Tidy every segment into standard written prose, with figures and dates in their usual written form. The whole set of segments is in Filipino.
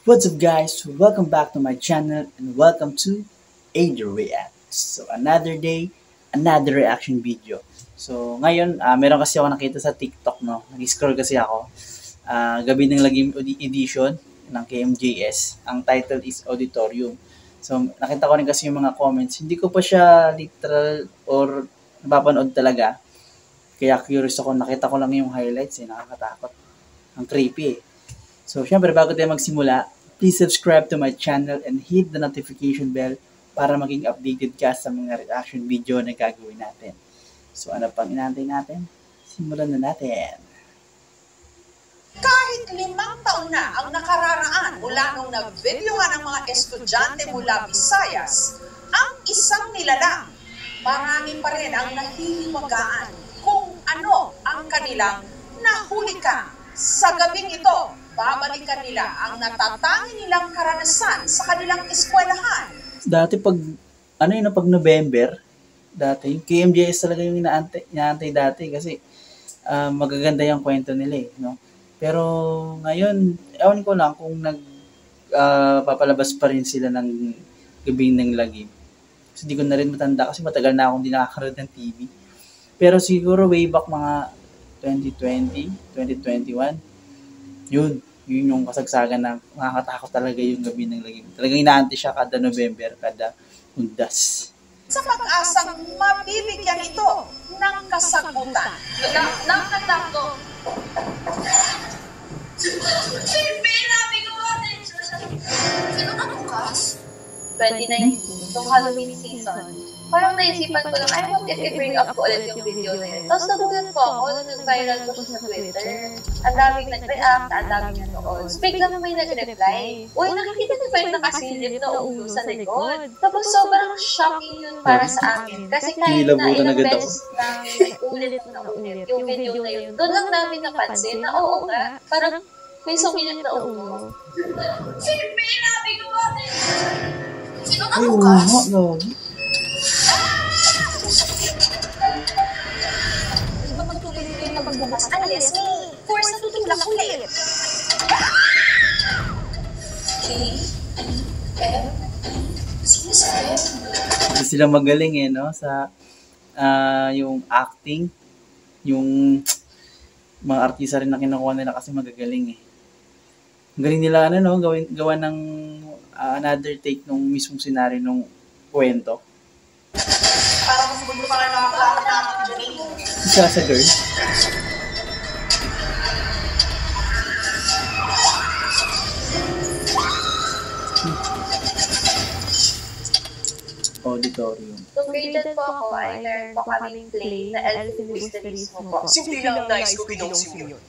What's up guys? Welcome back to my channel and welcome to AJ Reacts. So another day, another reaction video. So ngayon, meron kasi ako nakita sa TikTok, no? Nag-scroll kasi ako. Gabi ng Lagim edition ng KMJS. Ang title is Auditorium. So nakita ko rin kasi yung mga comments. Hindi ko pa siya literal or napapanood talaga. Kaya curious ako, nakita ko lang yung highlights, nakakatakot. Ang creepy eh. So, syempre, bago tayo magsimula, please subscribe to my channel and hit the notification bell para maging updated ka sa mga reaction video na gagawin natin. So, ano pang inaantay natin? Simulan na natin. Kahit 5 taon na ang nakararaan mula nung nag-videohan ng mga estudyante mula Visayas, ang isang nilalang, marami pa rin ang nahihiwagaan kung ano ang kanilang nahuli ka. Sa gabing ito, babalikan nila ang natatangi nilang karanasan sa kanilang eskwelahan. Dati pag November, dati yung KMJS talaga yung inaantay dati kasi magaganda yung kwento nila eh, no? Pero ngayon, ewan ko lang kung papalabas pa rin sila ng Gabing ng Lagim. Kasi hindi ko na rin matanda kasi matagal na akong hindi nakakaroon ng TV. Pero siguro way back mga 2020, 2021, yun yung kasagsagan na nakakatakot talaga yung Gabi ng Lagim. Talagang inaantay siya kada November, kada Undas. Sa pag-asang mabibigyan ito ng kasagutan. Nakatakot. Sino ka bukas? 2019, nung Halloween season. Parang naisipan ko lang, I want if i-bring up ko ulit yung video na yun. Tapos nagulat po ako nung nag-viral ko siya sa Twitter. Ang daming nag-react, ang daming nanood. So biglang may nag-reply. Uy, nakikita niyo ba yung nakasilip na ulo sa likod? Tapos sobrang shocking yun para sa amin. Kasi kahit na ilang beses na ulit yung video na yun, doon lang namin napansin na oo nga, parang may sumilip na ulo. Sino ba yung nabi ko ba? Sino ka bukas? Pagbukas, unless may force na tutulak ulit. Hindi sila magaling eh, no? Sa yung acting, yung mga artista rin na kinukuha nila kasi magagaling eh. Ang galing nila, gawa ng another take nung mismong senaryo nung kwento. Parang mas gulo pa kayo nakakalaman natin dyan. Isa sa girl. Auditorium. Nung grade po ako ay meron po kaming play na El Filibusterismo po. Simple lang nais ko pinongsim yun.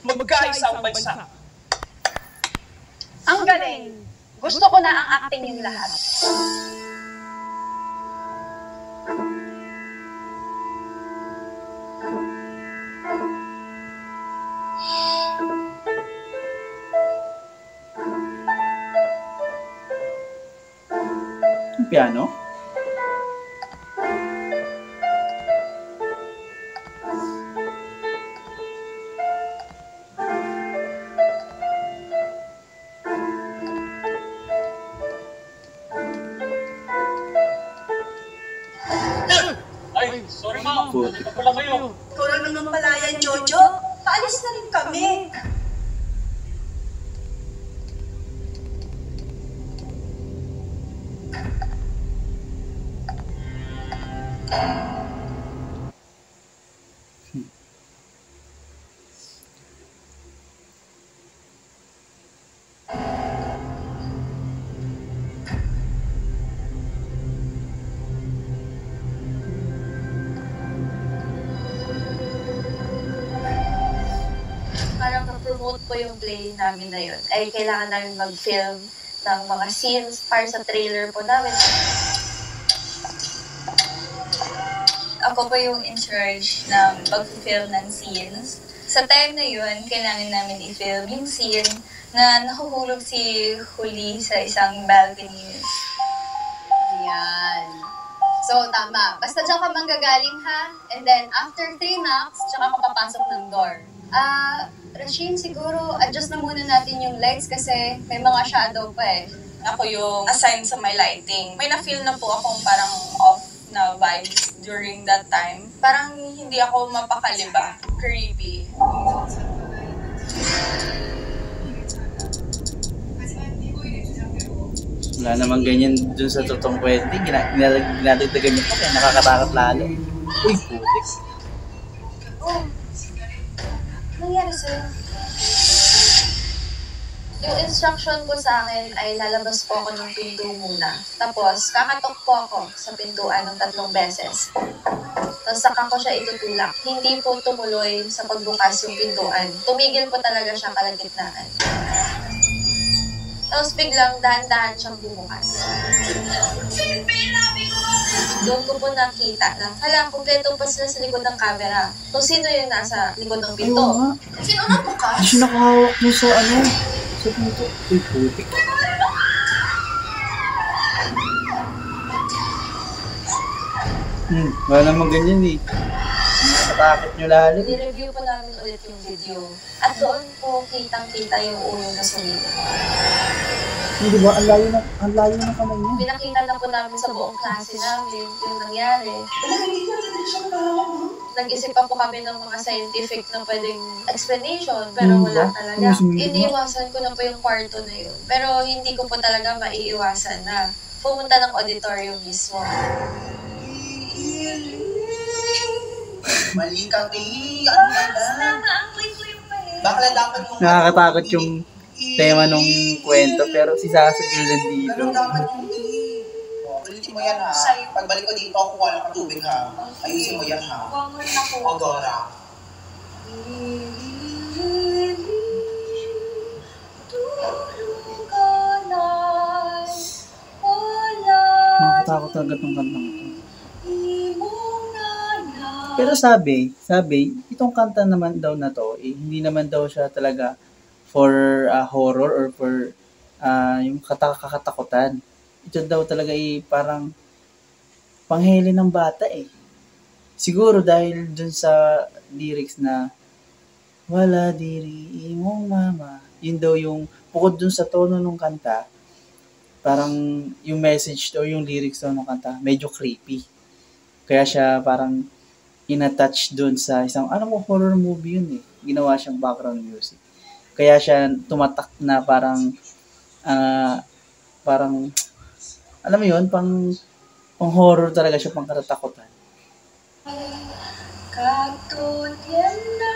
Magkaisang bansa. Ang galing! Gusto ko na ang acting yung lahat. Piano? Ay, sorry ma'am. Dito pala kayo. Ikaw lang naman pala yan, Jojo. Paalis na rin kami. Para ma-promote po yung play namin na yun, ay kailangan namin mag-film ng mga scenes para sa trailer po namin. Ako po yung in charge ng pag-film ng scenes. Sa time na yun, kailangan namin i-film yung scene na nahuhulog si Huli sa isang balcony. Yan. So, tama. Basta dyan ka manggagaling ha. And then, after 3 knocks, tsaka ka papasok ng door. Rasheen, siguro adjust na muna natin yung lights kasi may mga shadow pa eh. Ako yung assigned sa my lighting. May na-feel na po akong parang off na vibes during that time. Parang hindi ako mapakali ba? Creepy. Wala namang ganyan dun sa totoong kwento. Ginadagdagan niyo pa kaya nakakatakot lalo. Uy, putik. Oh, nangyari sa'yo? Yung instruction ko sa akin ay lalabas po ako ng pinto muna. Tapos, kakatok po ako sa pintuan ng 3 beses. Tapos saka ko siya itutulak. Hindi po tumuloy sa pagbukas yung pintuan. Tumigil po talaga siya kalagitnaan. Tapos biglang dahan-dahan siyang bumukas. Doon ko po nakita na, hala, kumpleto pa sila sa likod ng camera. Kung sino yung nasa likod ng pinto. Ayaw nga. Sino na bukas? Hindi siya nakahawak mo sa sa pinto. Uy, putik. Wala namang ganyan eh. Nakatakot nyo lalo. I-review po namin ulit yung video. At doon po kitang-kita yung ulo na sumilip. Hindi ba? Ang layo ng kamay niya. Pinakita na po namin sa buong klase namin yung nangyari. Nag-isip pa po kami ng mga scientific na pwedeng explanation, pero wala talaga. Iniiwasan ko na po yung kwarto na yun. Pero hindi ko po talaga maiiwasan na pumunta ng auditorium mismo. Mali kang Naamoy ko yung pahe. Bakla dapat yung... Nakakatakot yung tema nung kwento, pero si Sasa Girl nandito. Ganun dapat yung ulitin mo yan ha. Pagbalik ko dito, kuha lang ka tubig ha. Ayusin mo yan ha. O Dora. Nakakatakot talaga tong kantang ito. Pero sabi, itong kanta naman daw na to, hindi naman daw siya talaga for horror or for yung kakatakutan. Ito daw talaga parang panghele ng bata eh. Siguro dahil dun sa lyrics na wala diri imong mama. Yun daw yung bukod dun sa tono ng kanta, parang yung message daw, yung lyrics daw ng kanta, medyo creepy. Kaya siya parang in-attach dun sa isang, horror movie yun eh. Ginawa siyang background music. Kaya siya tumatak na parang, alam mo yun, pang horror talaga siya, pang katatakutan. Katulad na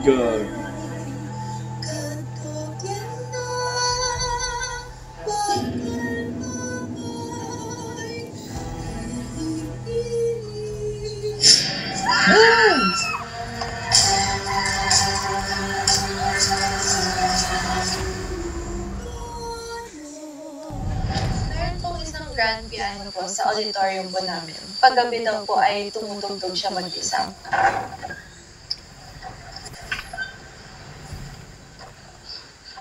God. meron pong isang grand piano po sa auditorium po namin. Paggabi daw po ay tumutugtog siya mag-isa.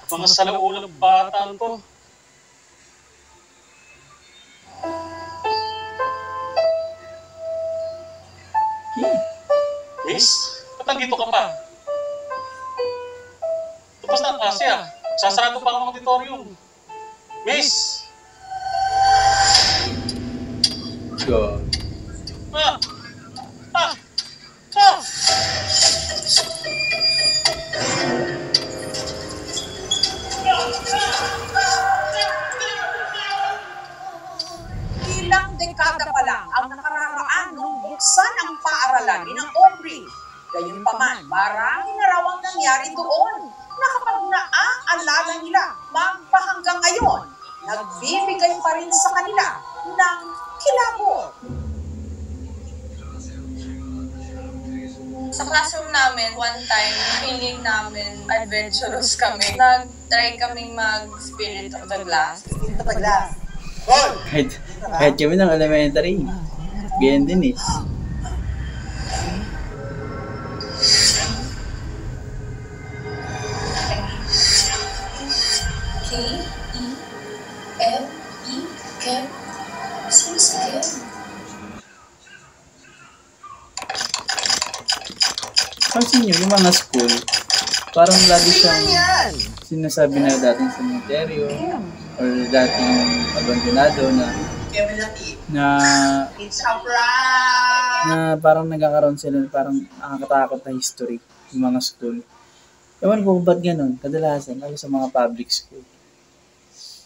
Mga salaulang bata to. Miss, ba't nandito ka pa? Tapos na ang klase ah. Sasarado pa ang auditorium. Miss! God. Ah! Ah! Ah! Ilang dekada pa lang ang nakararaan nung buksan ang paaralan ni ng Aubrey. Gayunpaman, marami na raw ang nangyari doon na kapag naaalala nila, magpahanggang ngayon, nagbibigay pa rin sa kanila ng kilabot. Sa classroom namin, one time, feeling namin adventurous kami. Nag-try kaming mag-spirit of the glass. Kahit kami ng elementary, ganyan din eh. K-E-M-E-K. Sino si Ken? Pansin nyo, yung mga school, parang lagi siyang sinasabi na dating cemetery or dating abandonado na It's a prank! na parang nagkakaroon sila parang nakakatakot na history yung mga school. Ewan ko ba't ganun, kadalasan, lalo sa mga public school.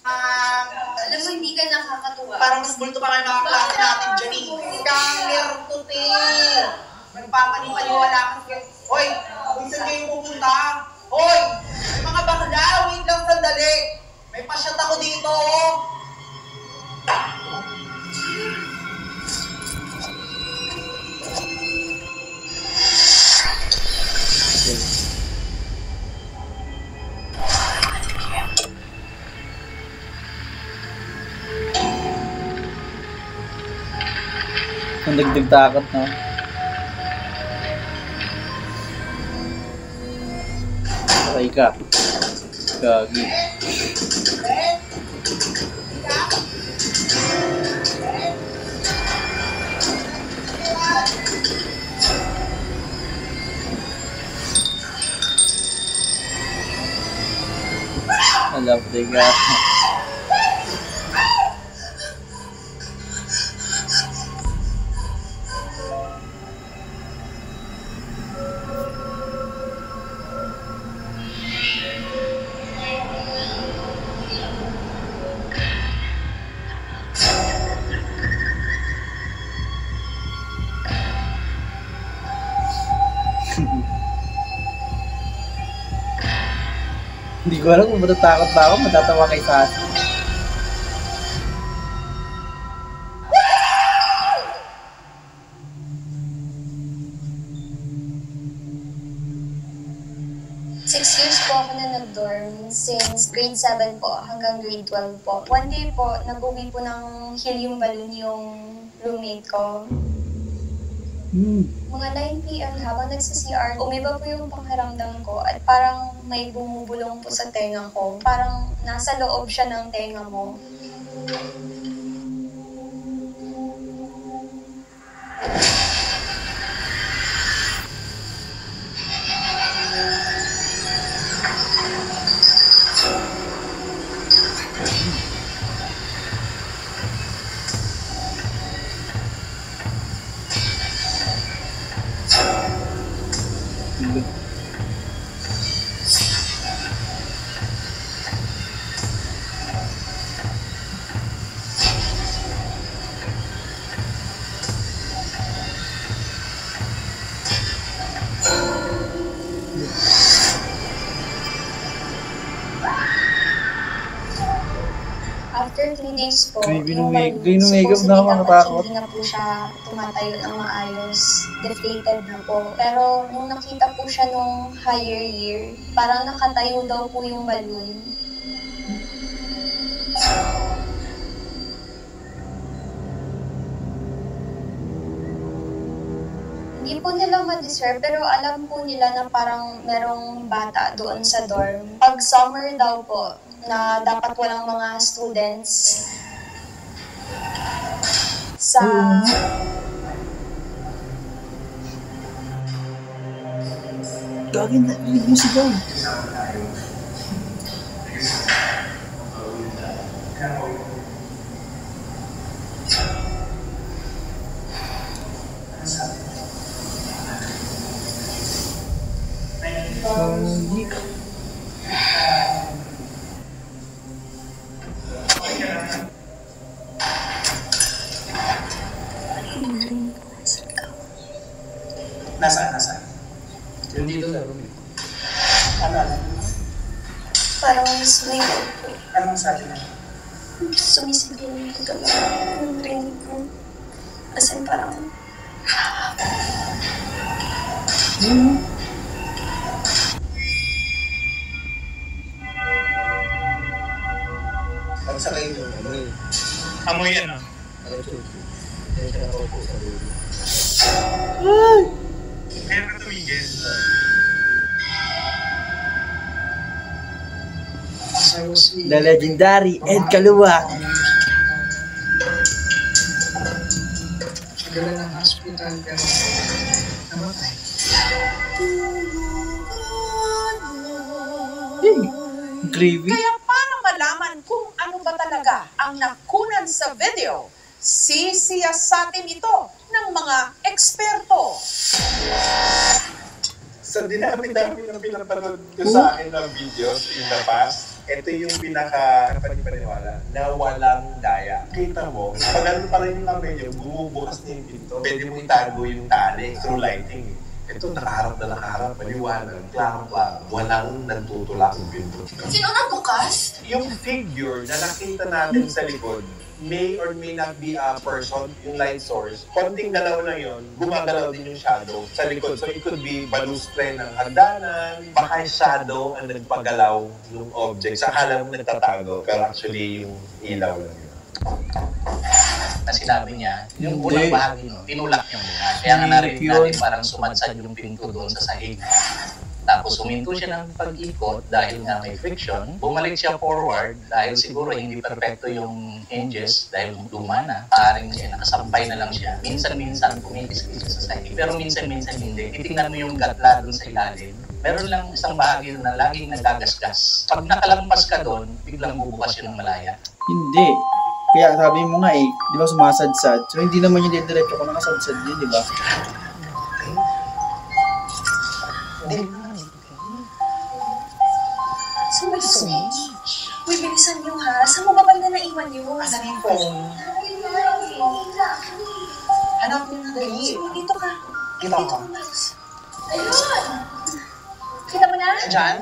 Alam mo, hindi ka nakakatuwa. Parang mas bulto pa kayo mga klase natin dyan eh. Kamer to te! Magpapanipaniwala ka siya. Hoy! Minsan kayo pupunta? Hoy! May mga bakla! Wait lang sandali! May pasyat ako dito! Ang dagdag takot, no? Okay ka. Gagi. I love the guy. Hindi ko alam kung matatakot ba ako, matatawa kay Sassy. Years po ako na nag-dorm since grade 7 po hanggang grade 12 po. One day po, nag-uwi po ng helium balloon yung roommate ko. Mga 9 p.m. habang nagsa-CR, umiba po yung pakiramdam ko at parang may bumubulong po sa tenga ko. Parang nasa loob siya ng tenga mo. After 3 days po, yung makeup na ako nakatakot. Hindi na po siya tumatayo ng maayos. Deflated na po. Pero nung nakita po siya nung higher year, parang nakatayo daw po yung balloon. Hindi po nila ma-deserve, pero alam po nila na parang merong bata doon sa dorm. Pag summer daw po, na dapat walang mga students sa Gagin na, hindi mo sigaw. Nasaan? Yung dito na, Rumi. Ano? parang may Anong sabi niya? Sumisigaw ko talaga yung training ko. As in, parang... Pag sa kayo yung amoy. Amoy yan ah. Kaya siya ako po sa dulo. Kaya ka tumigil. The legendary Ed Calua. Dala ng hospital pero namatay. Gravy. Kaya para malaman kung ano ba talaga ang nakunan sa video, sisiyasatin ito ng mga eksperto. Sa dinami-dami ng pinapanood ko sa akin ng videos in the past, ito yung pinaka-kapaniwala na walang daya. Kita mo, pag ano pa rin yung kamay nyo, bumubukas na yung pinto. Pwede mo itago yung tali through lighting. Ito nakaharap na nakaharap, maliwanag, klaro-klaro. Walang nagtutulak yung pinto. Sino nagbukas? Yung figure na nakita natin sa likod, may or may not be a person, yung light source. Konting galaw lang yun, gumagalaw din yung shadow sa likod. So it could be balustre ng hagdanan, baka yung shadow ang nagpagalaw ng object. Sa akala mo nagtatago, pero actually yung ilaw lang yun. Na sinabi niya, yung unang bahagi nun, tinulak yung mga. Kaya nga narinig natin parang sumadsad yung pinto doon sa sahig. Tapos huminto siya ng pag-ikot dahil nga may friction. Bumalik siya forward dahil siguro hindi perfecto yung hinges dahil luma na. Maaaring siya, nakasampay na lang siya. Minsan-minsan kumikis-kis siya sa sahig. Pero minsan-minsan hindi. Titignan mo yung gatla doon sa ilalim. Meron lang isang bahagi na laging nagagasgas. Pag nakalampas ka doon, biglang bubukas yun ng malaya. Hindi. Kaya sabi mo nga di ba sumasadsad? So hindi naman yung diretso kung nakasadsad yun, di ba? So may switch? Uy, bilisan niyo ha. Saan mo ba banda naiwan niyo? Asan yung phone? Hanapin na dali. Dito ka. Kita ko. Ayun! Kita mo na? Diyan?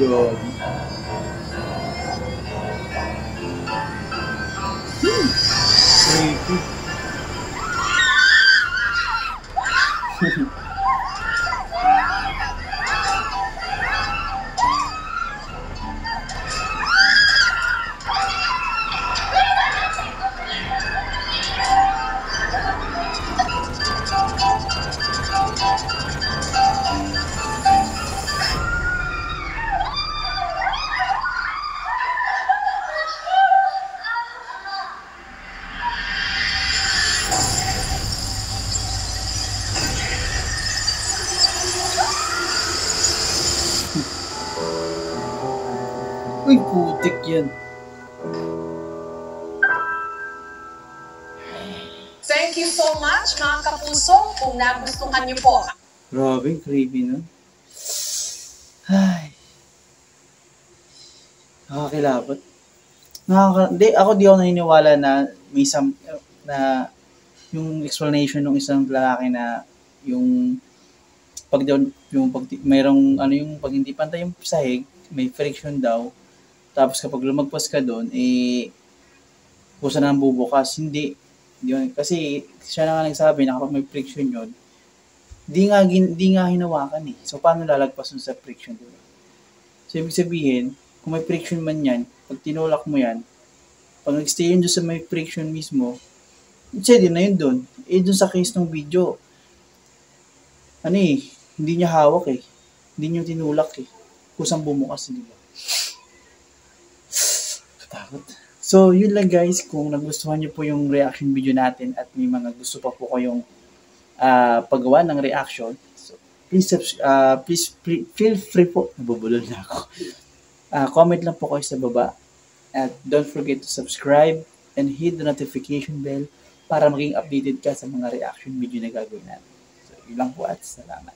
Yun. Creepy. Uy, putik yan. Thank you so much mga kapuso kung nagustuhan niyo po. Grabe, creepy no? Ay. Nakakilabot. Di ako naniniwala na may na yung explanation ng isang lalaki na yung pag mayroong pag hindi pantay yung sahig, may friction daw. Tapos kapag lumagpas ka doon, kusa na bubukas. Hindi yun. Kasi siya na nga nagsabi na kapag may friction yun, di nga hinawakan eh. So, paano lalagpas dun sa friction, diba? So, ibig sabihin, kung may friction man yan, pag tinulak mo yan, pag nag-stay yun dun sa may friction mismo, pwede na yun dun. Dun sa case ng video, hindi niya hawak eh. Hindi niya tinulak eh. Kusang bumukas, diba? Katakot. So, yun lang guys. Kung nagustuhan niyo po yung reaction video natin at may mga gusto pa po kayong paggawa ng reaction, so, please feel free po. Nabubulol na ako. Comment lang po kayo sa baba. At don't forget to subscribe and hit the notification bell para maging updated ka sa mga reaction video na gagawin natin. So, yun lang po at salamat.